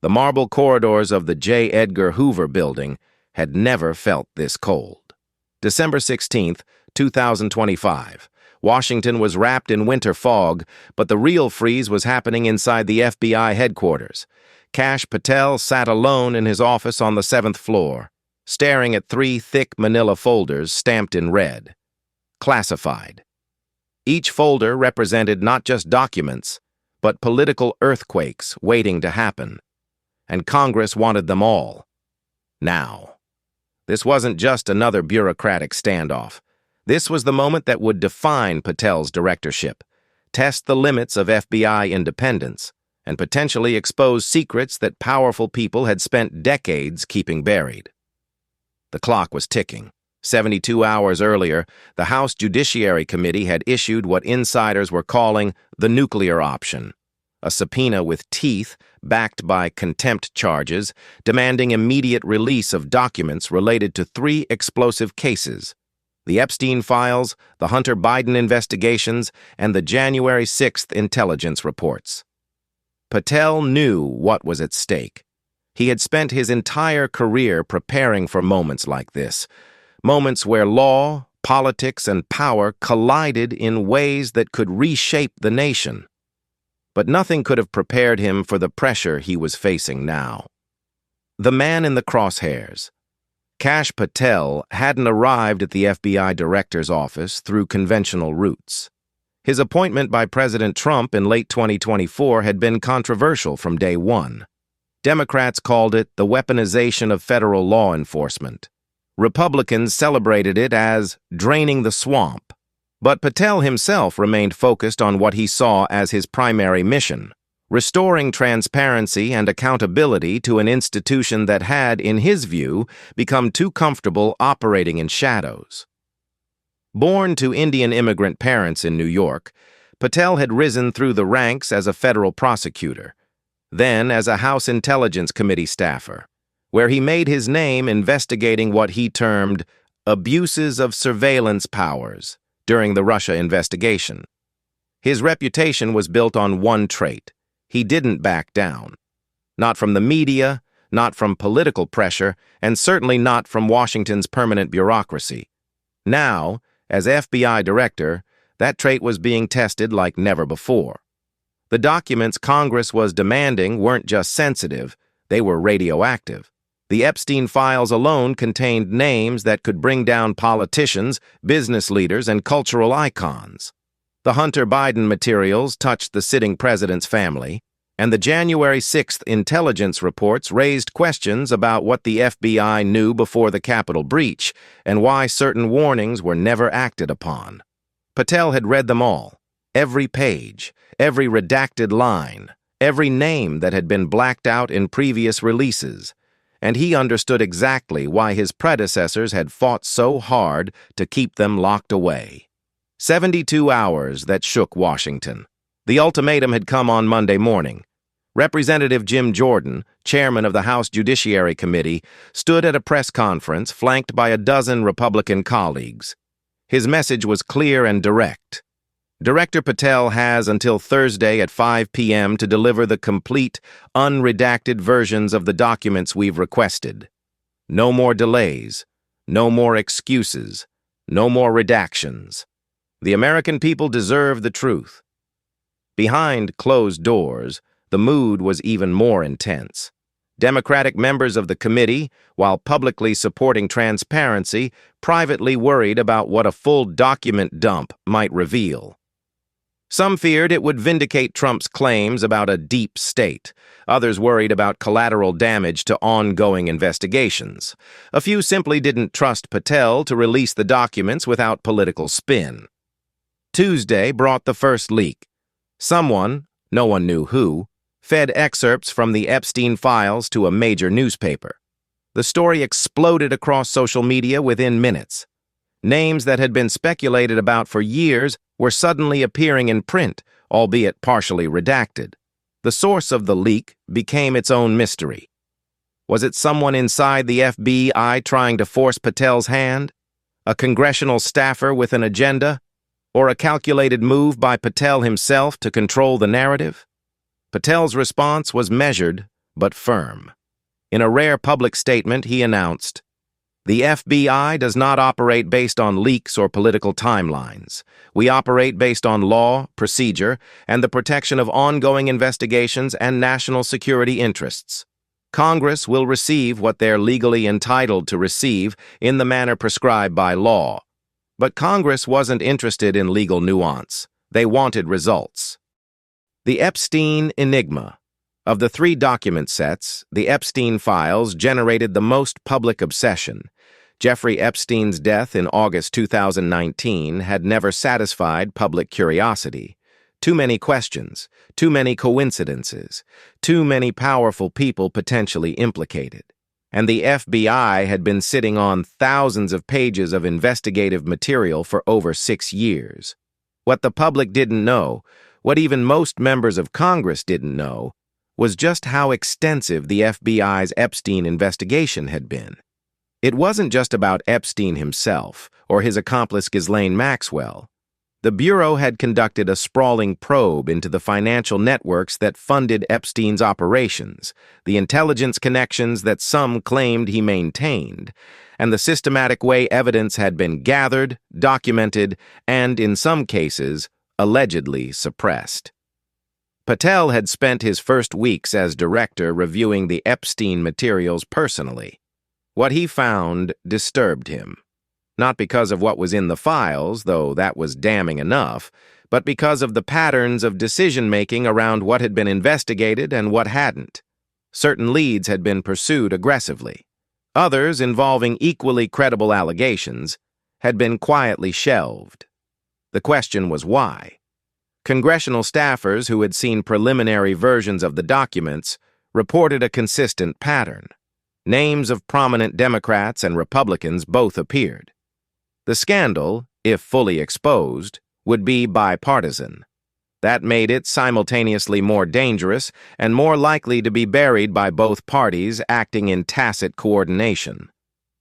The marble corridors of the J. Edgar Hoover building had never felt this cold. December 16, 2025. Washington was wrapped in winter fog, but the real freeze was happening inside the FBI headquarters. Kash Patel sat alone in his office on the 7th floor, staring at 3 thick manila folders stamped in red. Classified. Each folder represented not just documents, but political earthquakes waiting to happen. And Congress wanted them all. Now. This wasn't just another bureaucratic standoff. This was the moment that would define Patel's directorship, test the limits of FBI independence, and potentially expose secrets that powerful people had spent decades keeping buried. The clock was ticking. 72 hours earlier, the House Judiciary Committee had issued what insiders were calling the nuclear option, a subpoena with teeth backed by contempt charges demanding immediate release of documents related to 3 explosive cases: the Epstein files, the Hunter Biden investigations, and the January 6th intelligence reports. Patel knew what was at stake. He had spent his entire career preparing for moments like this, moments where law, politics, and power collided in ways that could reshape the nation. But nothing could have prepared him for the pressure he was facing now. The man in the crosshairs. Kash Patel hadn't arrived at the FBI director's office through conventional routes. His appointment by President Trump in late 2024 had been controversial from day one. Democrats called it the weaponization of federal law enforcement. Republicans celebrated it as draining the swamp. But Patel himself remained focused on what he saw as his primary mission: restoring transparency and accountability to an institution that had, in his view, become too comfortable operating in shadows. Born to Indian immigrant parents in New York, Patel had risen through the ranks as a federal prosecutor, then as a House Intelligence Committee staffer, where he made his name investigating what he termed abuses of surveillance powers during the Russia investigation. His reputation was built on one trait: he didn't back down. Not from the media, not from political pressure, and certainly not from Washington's permanent bureaucracy. Now, as FBI director, that trait was being tested like never before. The documents Congress was demanding weren't just sensitive, they were radioactive. The Epstein files alone contained names that could bring down politicians, business leaders, and cultural icons. The Hunter Biden materials touched the sitting president's family, and the January 6th intelligence reports raised questions about what the FBI knew before the Capitol breach and why certain warnings were never acted upon. Patel had read them all, every page, every redacted line, every name that had been blacked out in previous releases, and he understood exactly why his predecessors had fought so hard to keep them locked away. 72 hours that shook Washington. The ultimatum had come on Monday morning. Representative Jim Jordan, chairman of the House Judiciary Committee, stood at a press conference flanked by a dozen Republican colleagues. His message was clear and direct. Director Patel has until Thursday at 5 p.m. to deliver the complete, unredacted versions of the documents we've requested. No more delays, no more excuses, no more redactions. The American people deserve the truth. Behind closed doors, the mood was even more intense. Democratic members of the committee, while publicly supporting transparency, privately worried about what a full document dump might reveal. Some feared it would vindicate Trump's claims about a deep state. Others worried about collateral damage to ongoing investigations. A few simply didn't trust Patel to release the documents without political spin. Tuesday brought the first leak. Someone, no one knew who, fed excerpts from the Epstein files to a major newspaper. The story exploded across social media within minutes. Names that had been speculated about for years were suddenly appearing in print, albeit partially redacted. The source of the leak became its own mystery. Was it someone inside the FBI trying to force Patel's hand? A congressional staffer with an agenda? Or a calculated move by Patel himself to control the narrative? Patel's response was measured but firm. In a rare public statement, he announced, "The FBI does not operate based on leaks or political timelines. We operate based on law, procedure, and the protection of ongoing investigations and national security interests. Congress will receive what they're legally entitled to receive in the manner prescribed by law." But Congress wasn't interested in legal nuance. They wanted results. The Epstein enigma. Of the three document sets, the Epstein files generated the most public obsession. Jeffrey Epstein's death in August 2019 had never satisfied public curiosity. Too many questions, too many coincidences, too many powerful people potentially implicated. And the FBI had been sitting on thousands of pages of investigative material for over 6 years. What the public didn't know, what even most members of Congress didn't know, was just how extensive the FBI's Epstein investigation had been. It wasn't just about Epstein himself or his accomplice Ghislaine Maxwell. The Bureau had conducted a sprawling probe into the financial networks that funded Epstein's operations, the intelligence connections that some claimed he maintained, and the systematic way evidence had been gathered, documented, and, in some cases, allegedly suppressed. Patel had spent his first weeks as director reviewing the Epstein materials personally. What he found disturbed him. Not because of what was in the files, though that was damning enough, but because of the patterns of decision-making around what had been investigated and what hadn't. Certain leads had been pursued aggressively. Others, involving equally credible allegations, had been quietly shelved. The question was why. Congressional staffers who had seen preliminary versions of the documents reported a consistent pattern. Names of prominent Democrats and Republicans both appeared. The scandal, if fully exposed, would be bipartisan. That made it simultaneously more dangerous and more likely to be buried by both parties acting in tacit coordination.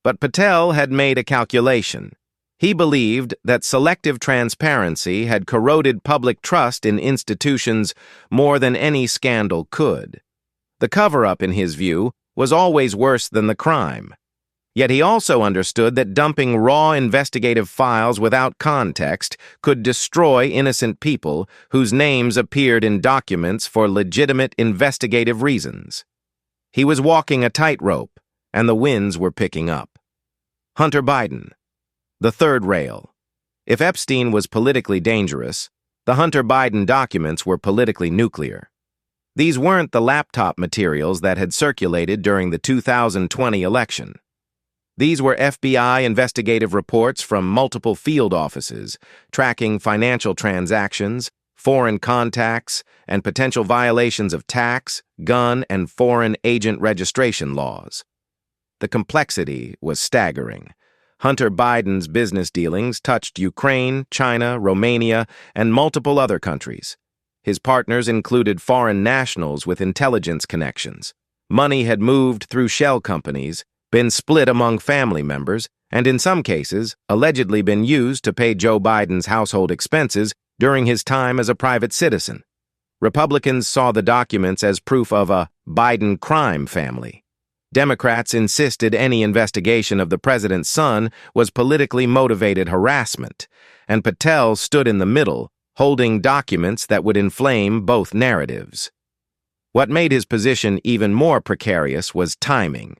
But Patel had made a calculation. He believed that selective transparency had corroded public trust in institutions more than any scandal could. The cover-up, in his view, was always worse than the crime. Yet he also understood that dumping raw investigative files without context could destroy innocent people whose names appeared in documents for legitimate investigative reasons. He was walking a tightrope, and the winds were picking up. Hunter Biden. The third rail. If Epstein was politically dangerous, the Hunter Biden documents were politically nuclear. These weren't the laptop materials that had circulated during the 2020 election. These were FBI investigative reports from multiple field offices, tracking financial transactions, foreign contacts, and potential violations of tax, gun, and foreign agent registration laws. The complexity was staggering. Hunter Biden's business dealings touched Ukraine, China, Romania, and multiple other countries. His partners included foreign nationals with intelligence connections. Money had moved through shell companies, been split among family members, and in some cases, allegedly been used to pay Joe Biden's household expenses during his time as a private citizen. Republicans saw the documents as proof of a Biden crime family. Democrats insisted any investigation of the president's son was politically motivated harassment, and Patel stood in the middle, holding documents that would inflame both narratives. What made his position even more precarious was timing.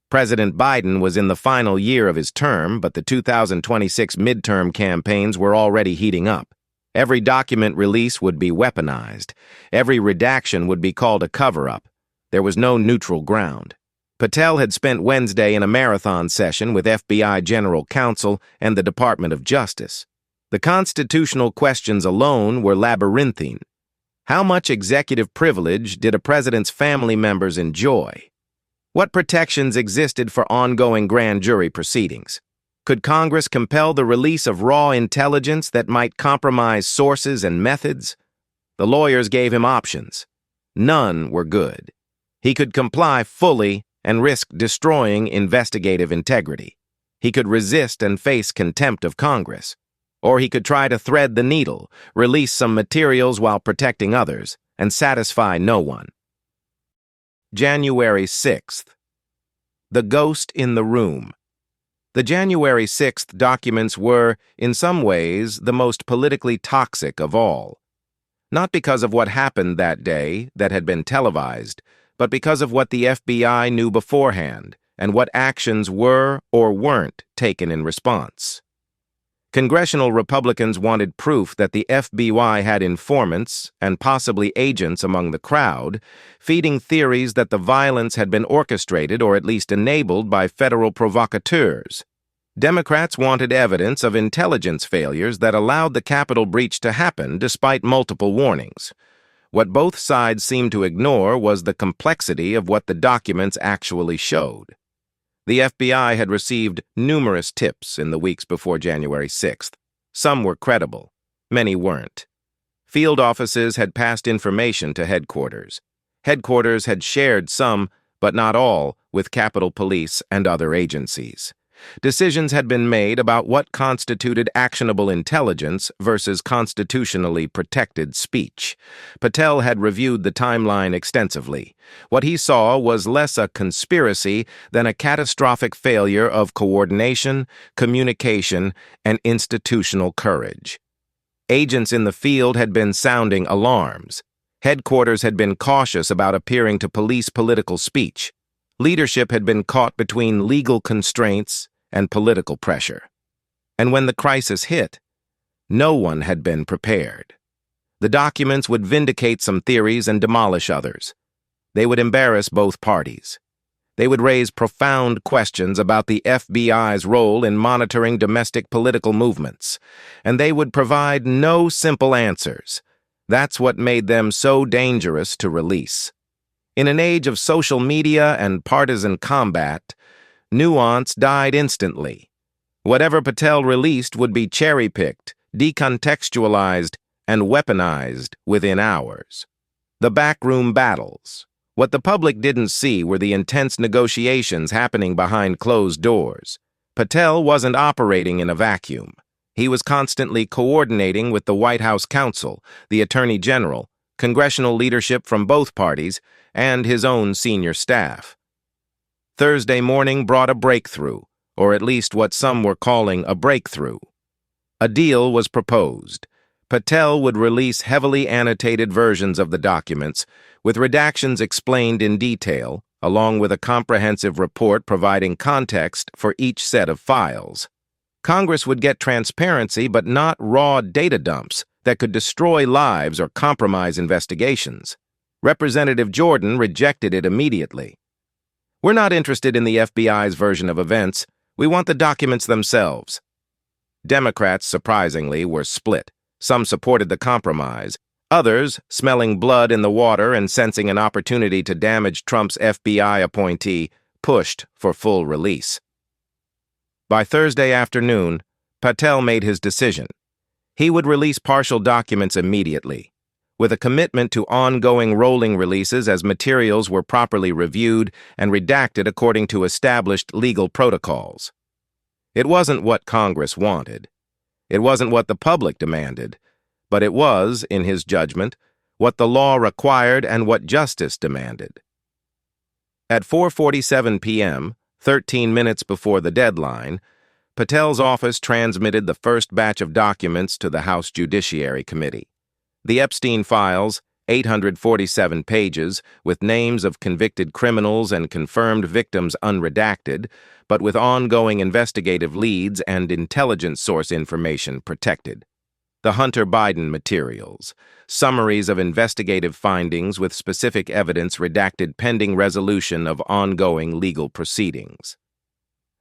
President Biden was in the final year of his term, but the 2026 midterm campaigns were already heating up. Every document release would be weaponized. Every redaction would be called a cover-up. There was no neutral ground. Patel had spent Wednesday in a marathon session with FBI General Counsel and the Department of Justice. The constitutional questions alone were labyrinthine. How much executive privilege did a president's family members enjoy? What protections existed for ongoing grand jury proceedings? Could Congress compel the release of raw intelligence that might compromise sources and methods? The lawyers gave him options. None were good. He could comply fully and risk destroying investigative integrity. He could resist and face contempt of Congress. Or he could try to thread the needle, release some materials while protecting others, and satisfy no one. January 6th. The Ghost in the Room. The January 6th documents were, in some ways, the most politically toxic of all. Not because of what happened that day that had been televised, but because of what the FBI knew beforehand and what actions were or weren't taken in response. Congressional Republicans wanted proof that the FBI had informants and possibly agents among the crowd, feeding theories that the violence had been orchestrated or at least enabled by federal provocateurs. Democrats wanted evidence of intelligence failures that allowed the Capitol breach to happen despite multiple warnings. What both sides seemed to ignore was the complexity of what the documents actually showed. The FBI had received numerous tips in the weeks before January 6th. Some were credible, many weren't. Field offices had passed information to headquarters. Headquarters had shared some, but not all, with Capitol Police and other agencies. Decisions had been made about what constituted actionable intelligence versus constitutionally protected speech. Patel had reviewed the timeline extensively. What he saw was less a conspiracy than a catastrophic failure of coordination, communication, and institutional courage. Agents in the field had been sounding alarms. Headquarters had been cautious about appearing to police political speech. Leadership had been caught between legal constraints and political pressure. And when the crisis hit, no one had been prepared. The documents would vindicate some theories and demolish others. They would embarrass both parties. They would raise profound questions about the FBI's role in monitoring domestic political movements, and they would provide no simple answers. That's what made them so dangerous to release. In an age of social media and partisan combat, nuance died instantly. Whatever Patel released would be cherry-picked, decontextualized, and weaponized within hours. The backroom battles. What the public didn't see were the intense negotiations happening behind closed doors. Patel wasn't operating in a vacuum. He was constantly coordinating with the White House counsel, the Attorney General, congressional leadership from both parties, and his own senior staff. Thursday morning brought a breakthrough, or at least what some were calling a breakthrough. A deal was proposed. Patel would release heavily annotated versions of the documents, with redactions explained in detail, along with a comprehensive report providing context for each set of files. Congress would get transparency but not raw data dumps that could destroy lives or compromise investigations. Representative Jordan rejected it immediately. "We're not interested in the FBI's version of events. We want the documents themselves." Democrats, surprisingly, were split. Some supported the compromise. Others, smelling blood in the water and sensing an opportunity to damage Trump's FBI appointee, pushed for full release. By Thursday afternoon, Patel made his decision. He would release partial documents immediately, with a commitment to ongoing rolling releases as materials were properly reviewed and redacted according to established legal protocols. It wasn't what Congress wanted. It wasn't what the public demanded, but it was, in his judgment, what the law required and what justice demanded. At 4:47 p.m., 13 minutes before the deadline, Patel's office transmitted the first batch of documents to the House Judiciary Committee. The Epstein files, 847 pages, with names of convicted criminals and confirmed victims unredacted, but with ongoing investigative leads and intelligence source information protected. The Hunter Biden materials, summaries of investigative findings with specific evidence redacted pending resolution of ongoing legal proceedings.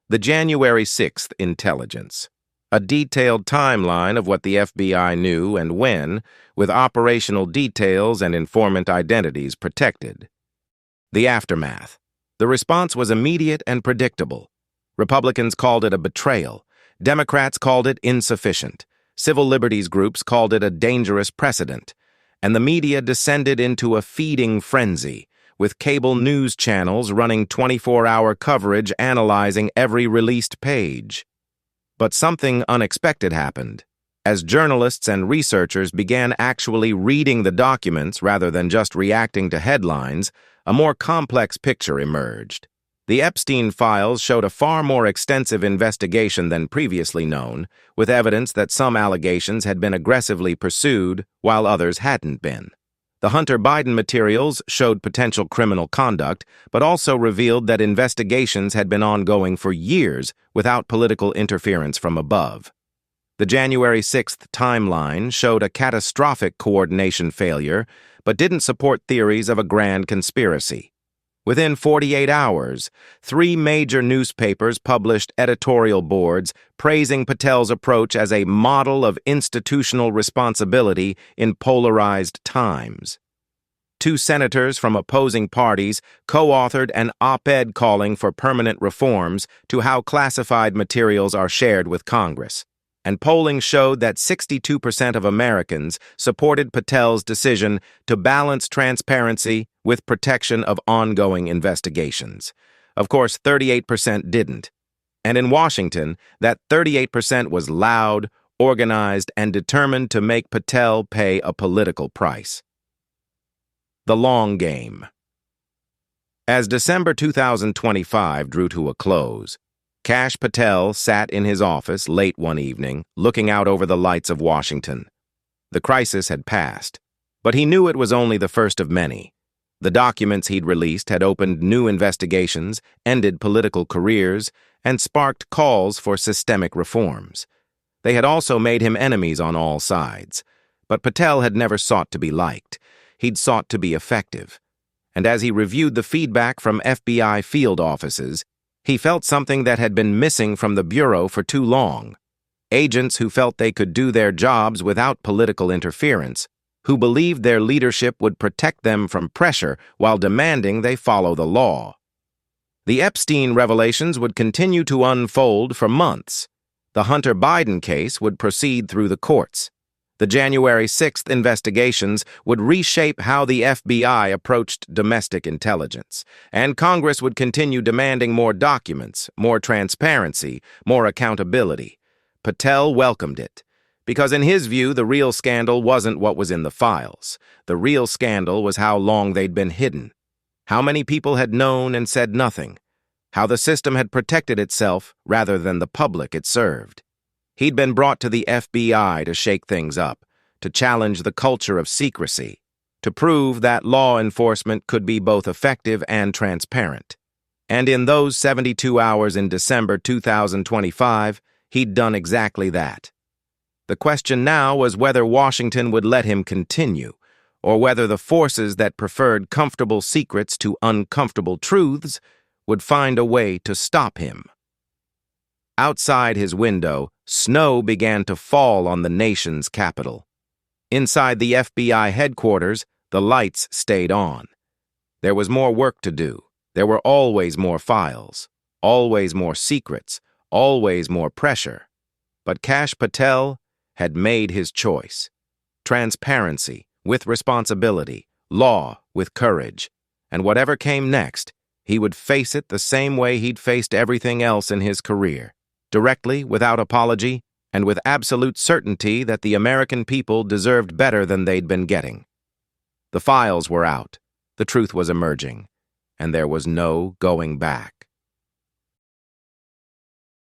The January 6th intelligence. A detailed timeline of what the FBI knew and when, with operational details and informant identities protected. The aftermath. The response was immediate and predictable. Republicans called it a betrayal. Democrats called it insufficient. Civil liberties groups called it a dangerous precedent. And the media descended into a feeding frenzy, with cable news channels running 24-hour coverage analyzing every released page. But something unexpected happened. As journalists and researchers began actually reading the documents rather than just reacting to headlines, a more complex picture emerged. The Epstein files showed a far more extensive investigation than previously known, with evidence that some allegations had been aggressively pursued while others hadn't been. The Hunter Biden materials showed potential criminal conduct, but also revealed that investigations had been ongoing for years without political interference from above. The January 6th timeline showed a catastrophic coordination failure, but didn't support theories of a grand conspiracy. Within 48 hours, 3 major newspapers published editorial boards praising Patel's approach as a model of institutional responsibility in polarized times. 2 senators from opposing parties co-authored an op-ed calling for permanent reforms to how classified materials are shared with Congress. And polling showed that 62% of Americans supported Patel's decision to balance transparency with protection of ongoing investigations. Of course, 38% didn't. And in Washington, that 38% was loud, organized, and determined to make Patel pay a political price. The long game. As December 2025 drew to a close, Kash Patel sat in his office late one evening, looking out over the lights of Washington. The crisis had passed, but he knew it was only the first of many. The documents he'd released had opened new investigations, ended political careers, and sparked calls for systemic reforms. They had also made him enemies on all sides. But Patel had never sought to be liked. He'd sought to be effective. And as he reviewed the feedback from FBI field offices, he felt something that had been missing from the Bureau for too long. Agents who felt they could do their jobs without political interference, who believed their leadership would protect them from pressure while demanding they follow the law. The Epstein revelations would continue to unfold for months. The Hunter Biden case would proceed through the courts. The January 6th investigations would reshape how the FBI approached domestic intelligence, and Congress would continue demanding more documents, more transparency, more accountability. Patel welcomed it, because in his view, the real scandal wasn't what was in the files. The real scandal was how long they'd been hidden, how many people had known and said nothing, how the system had protected itself rather than the public it served. He'd been brought to the FBI to shake things up, to challenge the culture of secrecy, to prove that law enforcement could be both effective and transparent. And in those 72 hours in December 2025, he'd done exactly that. The question now was whether Washington would let him continue, or whether the forces that preferred comfortable secrets to uncomfortable truths would find a way to stop him. Outside his window, snow began to fall on the nation's capital. Inside the FBI headquarters, the lights stayed on. There was more work to do. There were always more files, always more secrets, always more pressure. But Kash Patel had made his choice. Transparency with responsibility, law with courage. And whatever came next, he would face it the same way he'd faced everything else in his career. Directly, without apology, and with absolute certainty that the American people deserved better than they'd been getting. The files were out, the truth was emerging, and there was no going back.